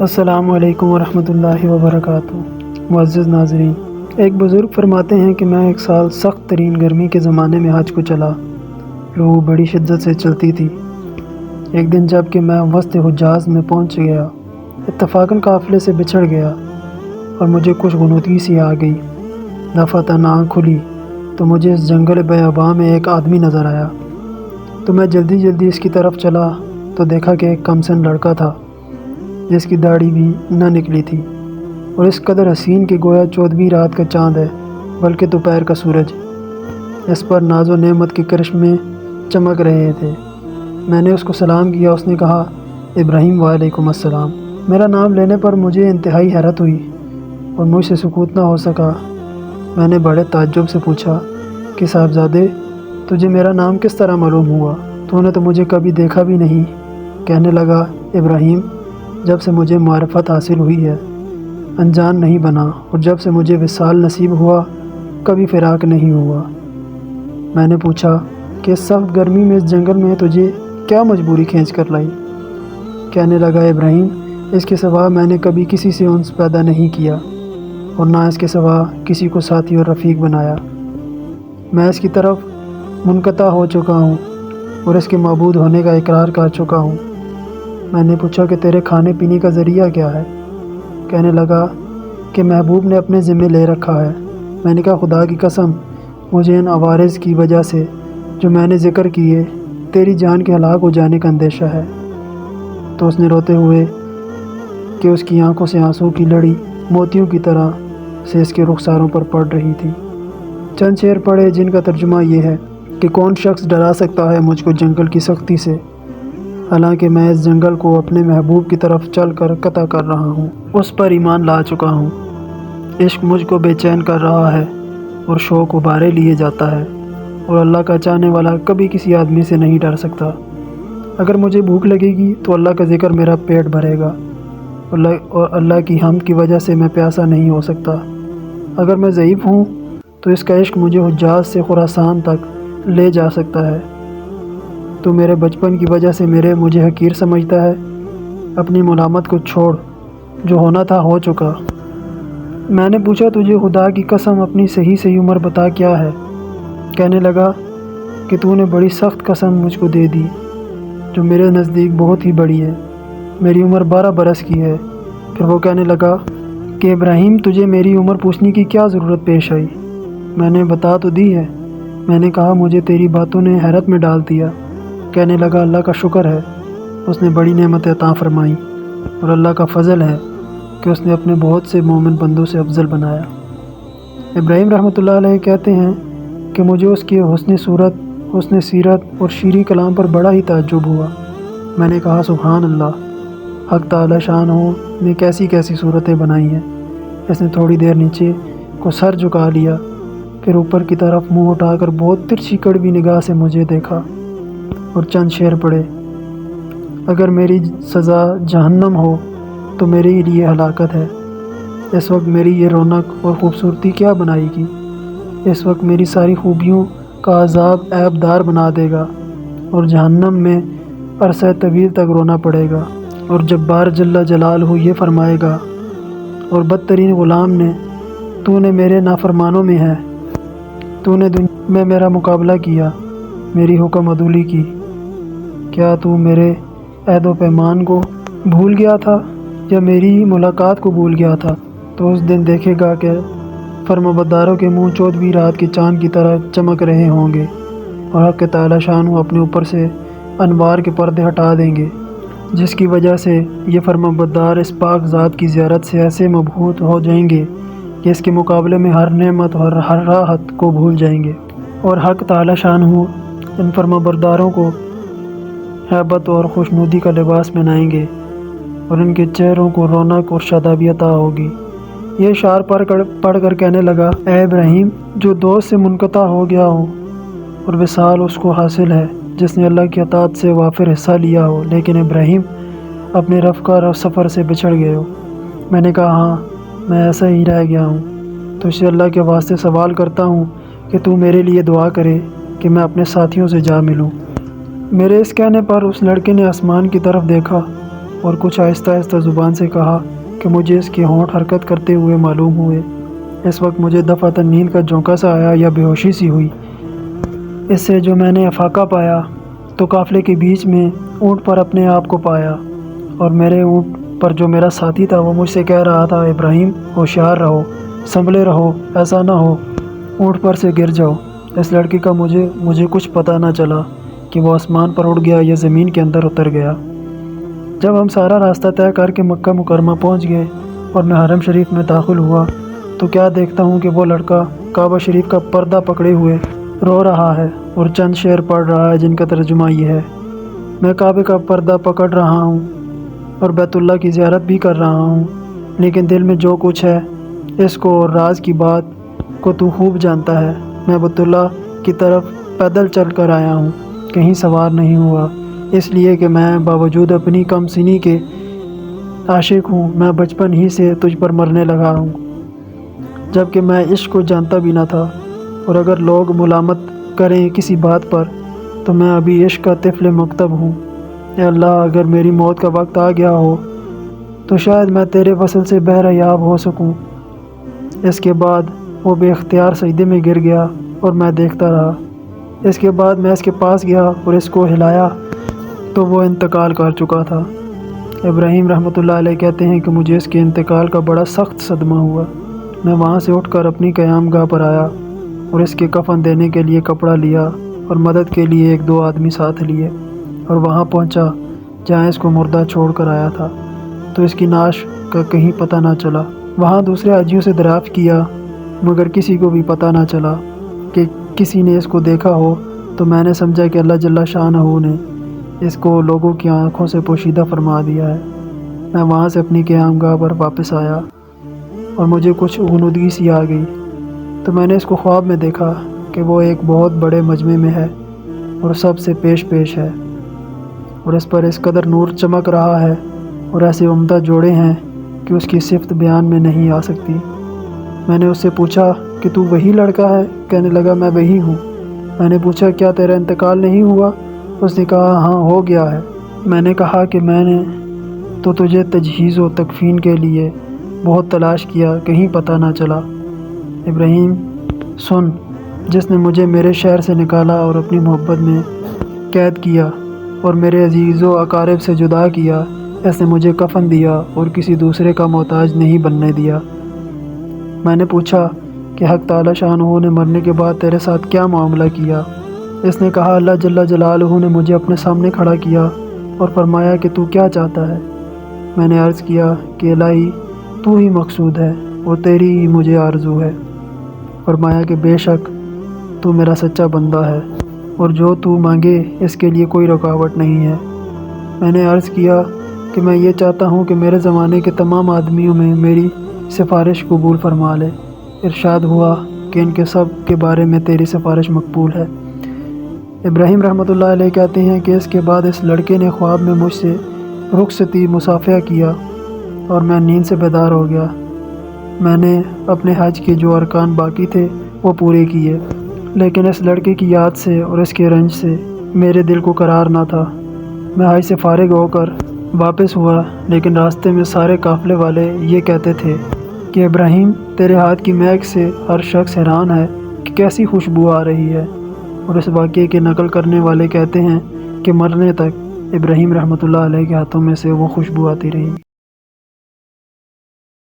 السلام علیکم ورحمۃ اللہ وبرکاتہ۔ معزز ناظرین، ایک بزرگ فرماتے ہیں کہ میں ایک سال سخت ترین گرمی کے زمانے میں حج کو چلا۔ لو بڑی شدت سے چلتی تھی۔ ایک دن جب کہ میں وسط حجاز میں پہنچ گیا، اتفاقاً قافلے سے بچھڑ گیا اور مجھے کچھ غنودگی سی آ گئی۔ دفعتاً آنکھ کھلی تو مجھے اس جنگل بیاباں میں ایک آدمی نظر آیا، تو میں جلدی اس کی طرف چلا تو دیکھا کہ ایک کمسن لڑکا تھا جس کی داڑھی بھی نہ نکلی تھی اور اس قدر حسین کہ گویا 14ویں رات کا چاند ہے، بلکہ دوپہر کا سورج۔ اس پر ناز و نعمت کے کرشمے چمک رہے تھے۔ میں نے اس کو سلام کیا۔ اس نے کہا، ابراہیم، وعلیکم السلام۔ میرا نام لینے پر مجھے انتہائی حیرت ہوئی اور مجھ سے سکوت نہ ہو سکا۔ میں نے بڑے تعجب سے پوچھا کہ صاحبزادے، تجھے میرا نام کس طرح معلوم ہوا؟ تو نے تو مجھے کبھی دیکھا بھی نہیں۔ کہنے لگا، ابراہیم، جب سے مجھے معرفت حاصل ہوئی ہے انجان نہیں بنا، اور جب سے مجھے وصال نصیب ہوا کبھی فراق نہیں ہوا۔ میں نے پوچھا کہ اس سخت گرمی میں اس جنگل میں تجھے کیا مجبوری کھینچ کر لائی؟ کہنے لگا، ابراہیم، اس کے سوا میں نے کبھی کسی سے انس پیدا نہیں کیا اور نہ اس کے سوا کسی کو ساتھی اور رفیق بنایا۔ میں اس کی طرف منقطع ہو چکا ہوں اور اس کے معبود ہونے کا اقرار کر چکا ہوں۔ میں نے پوچھا کہ تیرے کھانے پینے کا ذریعہ کیا ہے؟ کہنے لگا کہ محبوب نے اپنے ذمے لے رکھا ہے۔ میں نے کہا، خدا کی قسم، مجھے ان عوارض کی وجہ سے جو میں نے ذکر کیے تیری جان کے ہلاک ہو جانے کا اندیشہ ہے۔ تو اس نے روتے ہوئے کہ اس کی آنکھوں سے آنسوں کی لڑی موتیوں کی طرح سے اس کے رخساروں پر پڑ رہی تھی۔ چند شعر پڑھے جن کا ترجمہ یہ ہے کہ کون شخص ڈرا سکتا ہے مجھ کو جنگل کی سختی سے، حالانکہ میں اس جنگل کو اپنے محبوب کی طرف چل کر قطع کر رہا ہوں، اس پر ایمان لا چکا ہوں۔ عشق مجھ کو بے چین کر رہا ہے اور شوق ابارے لیے جاتا ہے، اور اللہ کا چاہنے والا کبھی کسی آدمی سے نہیں ڈر سکتا۔ اگر مجھے بھوک لگے گی تو اللہ کا ذکر میرا پیٹ بھرے گا، اور اللہ کی حمد کی وجہ سے میں پیاسا نہیں ہو سکتا۔ اگر میں ضعیف ہوں تو اس کا عشق مجھے حجاز سے خراسان تک لے جا سکتا ہے۔ تو میرے بچپن کی وجہ سے مجھے حقیر سمجھتا ہے۔ اپنی ملامت کو چھوڑ، جو ہونا تھا ہو چکا۔ میں نے پوچھا، تجھے خدا کی قسم اپنی صحیح عمر بتا کیا ہے؟ کہنے لگا کہ تو نے بڑی سخت قسم مجھ کو دے دی جو میرے نزدیک بہت ہی بڑی ہے۔ میری عمر 12 برس کی ہے۔ پھر وہ کہنے لگا کہ ابراہیم، تجھے میری عمر پوچھنے کی کیا ضرورت پیش آئی؟ میں نے بتا تو دی ہے۔ میں نے کہا، مجھے تیری باتوں نے حیرت میں ڈال دیا۔ کہنے لگا، اللہ کا شکر ہے، اس نے بڑی نعمت عطا فرمائی، اور اللہ کا فضل ہے کہ اس نے اپنے بہت سے مومن بندوں سے افضل بنایا۔ ابراہیم رحمۃ اللہ علیہ کہتے ہیں کہ مجھے اس کے حسن صورت، حسن سیرت اور شیریں کلام پر بڑا ہی تعجب ہوا۔ میں نے کہا، سبحان اللہ، حق تعالی شان ہو نے کیسی کیسی صورتیں بنائی ہیں۔ اس نے تھوڑی دیر نیچے کو سر جھکا لیا، پھر اوپر کی طرف منہ اٹھا کر بہت ترچھی کڑوی نگاہ سے مجھے دیکھا اور چند شعر پڑھے۔ اگر میری سزا جہنم ہو تو میرے لیے ہلاکت ہے۔ اس وقت میری یہ رونق اور خوبصورتی کیا بنائے گی؟ اس وقت میری ساری خوبیوں کا عذاب عیب دار بنا دے گا، اور جہنم میں عرصہ طویل تک رونا پڑے گا، اور جبار جل جلالہ یہ فرمائے گا، اور بدترین غلام نے، تو نے میرے نافرمانوں میں ہے، تو نے دنیا میں میرا مقابلہ کیا، میری حکم عدولی کی۔ کیا تو میرے عہد و پیمان کو بھول گیا تھا یا میری ملاقات کو بھول گیا تھا؟ تو اس دن دیکھے گا کہ فرمانبرداروں کے منہ 14ویں رات کے چاند کی طرح چمک رہے ہوں گے، اور حق تعالی شان اپنے اوپر سے انوار کے پردے ہٹا دیں گے، جس کی وجہ سے یہ فرمانبردار اس پاک ذات کی زیارت سے ایسے مبہوت ہو جائیں گے کہ اس کے مقابلے میں ہر نعمت اور ہر راحت کو بھول جائیں گے، اور حق تعالی شان ان فرمانبرداروں کو ہیبت اور خوشنودی کا لباس پہنائیں گے، اور ان کے چہروں کو رونق اور شادابی عطا ہوگی۔ یہ اشعار پڑھ کر کہنے لگا، اے ابراہیم، جو دوست سے منقطع ہو گیا ہو اور وصال اس کو حاصل ہے جس نے اللہ کی اطاعت سے وافر حصہ لیا ہو، لیکن ابراہیم، اپنے رفقا سفر سے بچھڑ گئے ہو۔ میں نے کہا، ہاں، میں ایسا ہی رہ گیا ہوں۔ تو اسے اللہ کے واسطے سوال کرتا ہوں کہ تو میرے لیے دعا کرے کہ میں اپنے ساتھیوں سے جا ملوں۔ میرے اس کہنے پر اس لڑکے نے آسمان کی طرف دیکھا اور کچھ آہستہ آہستہ زبان سے کہا کہ مجھے اس کے ہونٹ حرکت کرتے ہوئے معلوم ہوئے۔ اس وقت مجھے دفعتاً نیند کا جھونکا سا آیا یا بے ہوشی سی ہوئی۔ اس سے جو میں نے افاقہ پایا تو قافلے کے بیچ میں اونٹ پر اپنے آپ کو پایا، اور میرے اونٹ پر جو میرا ساتھی تھا وہ مجھ سے کہہ رہا تھا، ابراہیم ہوشیار رہو، سنبھلے رہو، ایسا نہ ہو اونٹ پر سے گر جاؤ۔ اس لڑکے کا مجھے کچھ پتہ نہ چلا کہ وہ آسمان پر اڑ گیا یا زمین کے اندر اتر گیا۔ جب ہم سارا راستہ طے کر کے مکہ مکرمہ پہنچ گئے اور میں حرم شریف میں داخل ہوا تو کیا دیکھتا ہوں کہ وہ لڑکا کعبہ شریف کا پردہ پکڑے ہوئے رو رہا ہے اور چند شعر پڑھ رہا ہے جن کا ترجمہ یہ ہے: میں کعبے کا پردہ پکڑ رہا ہوں اور بیت اللہ کی زیارت بھی کر رہا ہوں، لیکن دل میں جو کچھ ہے اس کو اور راز کی بات کو تو خوب جانتا ہے۔ میں بیت اللہ کی طرف پیدل چل کر آیا ہوں، کہیں سوار نہیں ہوا، اس لیے کہ میں باوجود اپنی کم سنی کے عاشق ہوں۔ میں بچپن ہی سے تجھ پر مرنے لگا ہوں، جبکہ میں عشق کو جانتا بھی نہ تھا، اور اگر لوگ ملامت کریں کسی بات پر تو میں ابھی عشق کا طفل مکتب ہوں۔ اے اللہ، اگر میری موت کا وقت آ گیا ہو تو شاید میں تیرے وصل سے بہرہ یاب ہو سکوں۔ اس کے بعد وہ بے اختیار سجدے میں گر گیا اور میں دیکھتا رہا۔ اس کے بعد میں اس کے پاس گیا اور اس کو ہلایا تو وہ انتقال کر چکا تھا۔ ابراہیم رحمۃ اللہ علیہ کہتے ہیں کہ مجھے اس کے انتقال کا بڑا سخت صدمہ ہوا۔ میں وہاں سے اٹھ کر اپنی قیام گاہ پر آیا اور اس کے کفن دینے کے لیے کپڑا لیا اور مدد کے لیے 1-2 آدمی ساتھ لیے، اور وہاں پہنچا جہاں اس کو مردہ چھوڑ کر آیا تھا، تو اس کی نعش کا کہیں پتہ نہ چلا۔ وہاں دوسرے حاجیوں سے دریافت کیا مگر کسی کو بھی پتہ نہ چلا کہ کسی نے اس کو دیکھا ہو، تو میں نے سمجھا کہ اللہ جل شانہ نے اس کو لوگوں کی آنکھوں سے پوشیدہ فرما دیا ہے۔ میں وہاں سے اپنی قیام گاہ پر واپس آیا اور مجھے کچھ غنودگی سی آ گئی، تو میں نے اس کو خواب میں دیکھا کہ وہ ایک بہت بڑے مجمع میں ہے اور سب سے پیش ہے، اور اس پر اس قدر نور چمک رہا ہے اور ایسے عمدہ جوڑے ہیں کہ اس کی صفت بیان میں نہیں آ سکتی۔ میں نے اس سے پوچھا کہ تو وہی لڑکا ہے؟ کہنے لگا میں وہی ہوں۔ میں نے پوچھا کیا تیرا انتقال نہیں ہوا؟ اس نے کہا ہاں ہو گیا ہے۔ میں نے کہا کہ میں نے تو تجھے تجہیز و تکفین کے لیے بہت تلاش کیا، کہیں پتہ نہ چلا۔ ابراہیم سن، جس نے مجھے میرے شہر سے نکالا اور اپنی محبت میں قید کیا اور میرے عزیز و اقارب سے جدا کیا، اس نے مجھے کفن دیا اور کسی دوسرے کا محتاج نہیں بننے دیا۔ میں نے پوچھا کہ حق تعالی شانہ نے مرنے کے بعد تیرے ساتھ کیا معاملہ کیا؟ اس نے کہا اللہ جل جلالہ نے مجھے اپنے سامنے کھڑا کیا اور فرمایا کہ تو کیا چاہتا ہے؟ میں نے عرض کیا کہ الہی تو ہی مقصود ہے اور تیری ہی مجھے آرزو ہے۔ فرمایا کہ بے شک تو میرا سچا بندہ ہے اور جو تو مانگے اس کے لیے کوئی رکاوٹ نہیں ہے۔ میں نے عرض کیا کہ میں یہ چاہتا ہوں کہ میرے زمانے کے تمام آدمیوں میں میری سفارش قبول فرما لے۔ ارشاد ہوا کہ ان کے سب کے بارے میں تیری سفارش مقبول ہے۔ ابراہیم رحمۃ اللہ علیہ کہتے ہیں کہ اس کے بعد اس لڑکے نے خواب میں مجھ سے رخصتی مصافحہ کیا اور میں نیند سے بیدار ہو گیا۔ میں نے اپنے حج کے جو ارکان باقی تھے وہ پورے کیے، لیکن اس لڑکے کی یاد سے اور اس کے رنج سے میرے دل کو قرار نہ تھا۔ میں حج سے فارغ ہو کر واپس ہوا، لیکن راستے میں سارے قافلے والے یہ کہتے تھے کہ ابراہیم تیرے ہاتھ کی مہک سے ہر شخص حیران ہے کہ کیسی خوشبو آ رہی ہے، اور اس واقعے کے نقل کرنے والے کہتے ہیں کہ مرنے تک ابراہیم رحمۃ اللہ علیہ کے ہاتھوں میں سے وہ خوشبو آتی رہی۔